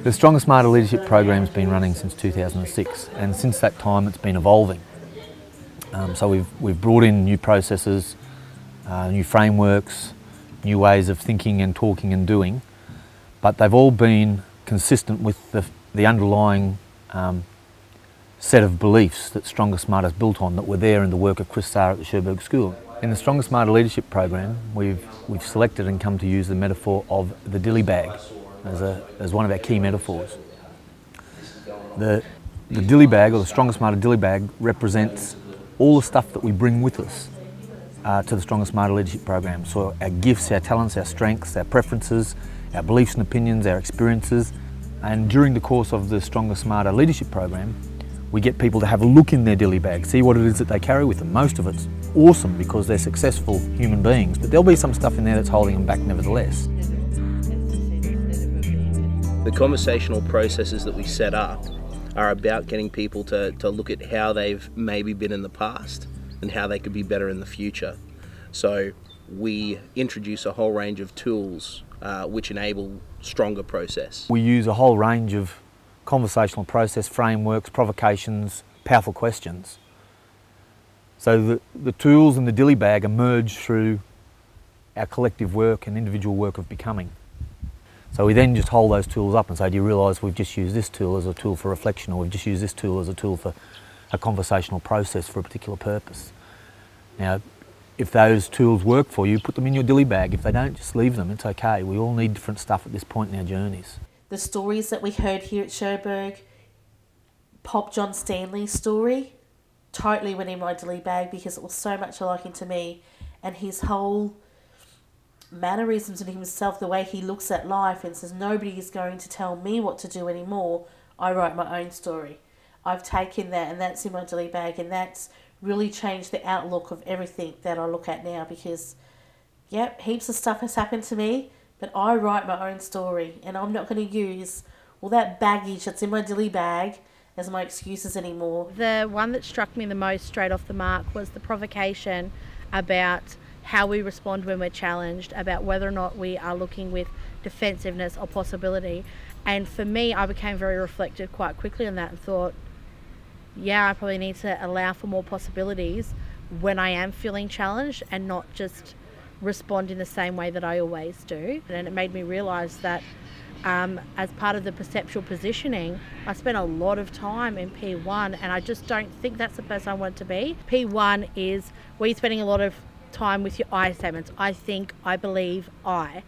The Stronger Smarter Leadership program has been running since 2006, and since that time it's been evolving. So we've brought in new processes, new frameworks, new ways of thinking and talking and doing, but they've all been consistent with the underlying set of beliefs that Stronger Smarter is built on, that were there in the work of Chris Sarr at the Cherbourg School. In the Stronger Smarter Leadership program, we've selected and come to use the metaphor of the Dilly Bag as one of our key metaphors. The Dilly Bag, or the Stronger Smarter Dilly Bag, represents all the stuff that we bring with us to the Stronger Smarter Leadership program. So our gifts, our talents, our strengths, our preferences, our beliefs and opinions, our experiences. And during the course of the Stronger Smarter Leadership program, we get people to have a look in their Dilly Bag, see what it is that they carry with them. Most of it's awesome because they're successful human beings, but there'll be some stuff in there that's holding them back nevertheless. The conversational processes that we set up are about getting people to look at how they've maybe been in the past and how they could be better in the future. So we introduce a whole range of tools which enable stronger process. We use a whole range of conversational process frameworks, provocations, powerful questions. So the tools in the Dilly Bag emerge through our collective work and individual work of becoming. So we then just hold those tools up and say, do you realise we've just used this tool as a tool for reflection, or we've just used this tool as a tool for a conversational process for a particular purpose. Now, if those tools work for you, put them in your Dilly Bag. If they don't, just leave them. It's okay. We all need different stuff at this point in our journeys. The stories that we heard here at Cherbourg, Pop John Stanley's story, totally went in my Dilly Bag because it was so much a liking to me, and his whole mannerisms in himself, the way he looks at life and says, nobody is going to tell me what to do anymore. I write my own story. I've taken that, and that's in my Dilly Bag, and that's really changed the outlook of everything that I look at now, because, yep, heaps of stuff has happened to me, but I write my own story, and I'm not going to use all that baggage that's in my Dilly Bag as my excuses anymore. The one that struck me the most straight off the mark was the provocation about how we respond when we're challenged, about whether or not we are looking with defensiveness or possibility. And for me, I became very reflective quite quickly on that and thought, yeah, I probably need to allow for more possibilities when I am feeling challenged and not just respond in the same way that I always do. And it made me realise that as part of the perceptual positioning, I spent a lot of time in P1, and I just don't think that's the person I want to be. P1 is where you're spending a lot of time with your I statements. I think, I believe, I.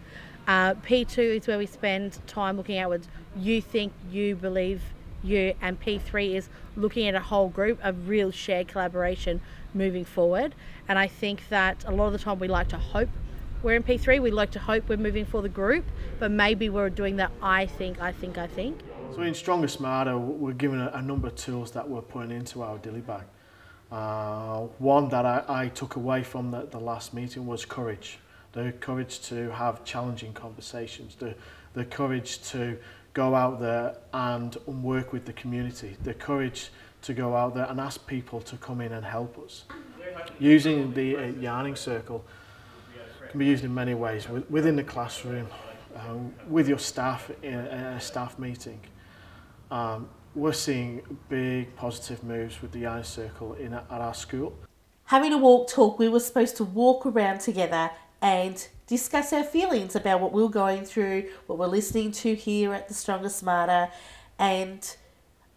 P2 is where we spend time looking outwards. You think, you believe, you. And P3 is looking at a whole group of real shared collaboration moving forward. And I think that a lot of the time we like to hope we're in P3. We like to hope we're moving for the group, but maybe we're doing that I think, I think, I think. So in Stronger Smarter, we're given a number of tools that we're putting into our Dilly Bag. One that I took away from the last meeting was courage. The courage to have challenging conversations, the courage to go out there and work with the community, the courage to go out there and ask people to come in and help us. Using the yarning circle can be used in many ways, within the classroom, with your staff in a staff meeting. We're seeing big positive moves with the yarning circle at our school. Having a walk talk, we were supposed to walk around together and discuss our feelings about what we were going through, what we're listening to here at the Stronger Smarter, and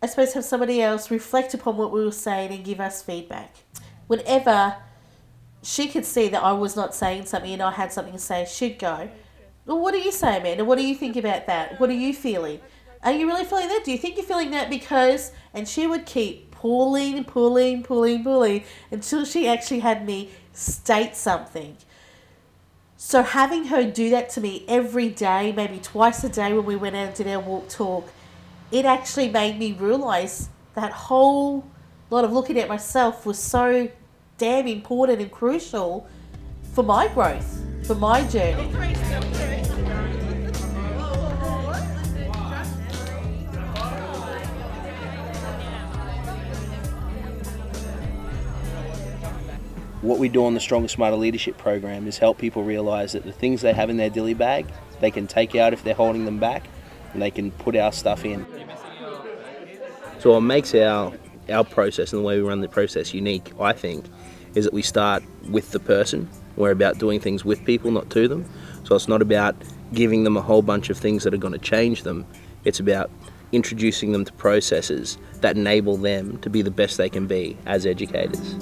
I suppose have somebody else reflect upon what we were saying and give us feedback. Whenever she could see that I was not saying something and I had something to say, she'd go, well, what do you say, Amanda? What do you think about that? What are you feeling? Are you really feeling that? Do you think you're feeling that because... And she would keep pulling until she actually had me state something. So having her do that to me every day, maybe twice a day when we went out and did our walk talk, it actually made me realise that whole lot of looking at myself was so damn important and crucial for my growth, for my journey. what we do on the Stronger Smarter Leadership program is help people realise that the things they have in their dilly bag, they can take out if they're holding them back, and they can put our stuff in. So what makes our process and the way we run the process unique, I think, is that we start with the person. We're about doing things with people, not to them. So it's not about giving them a whole bunch of things that are going to change them. It's about introducing them to processes that enable them to be the best they can be as educators.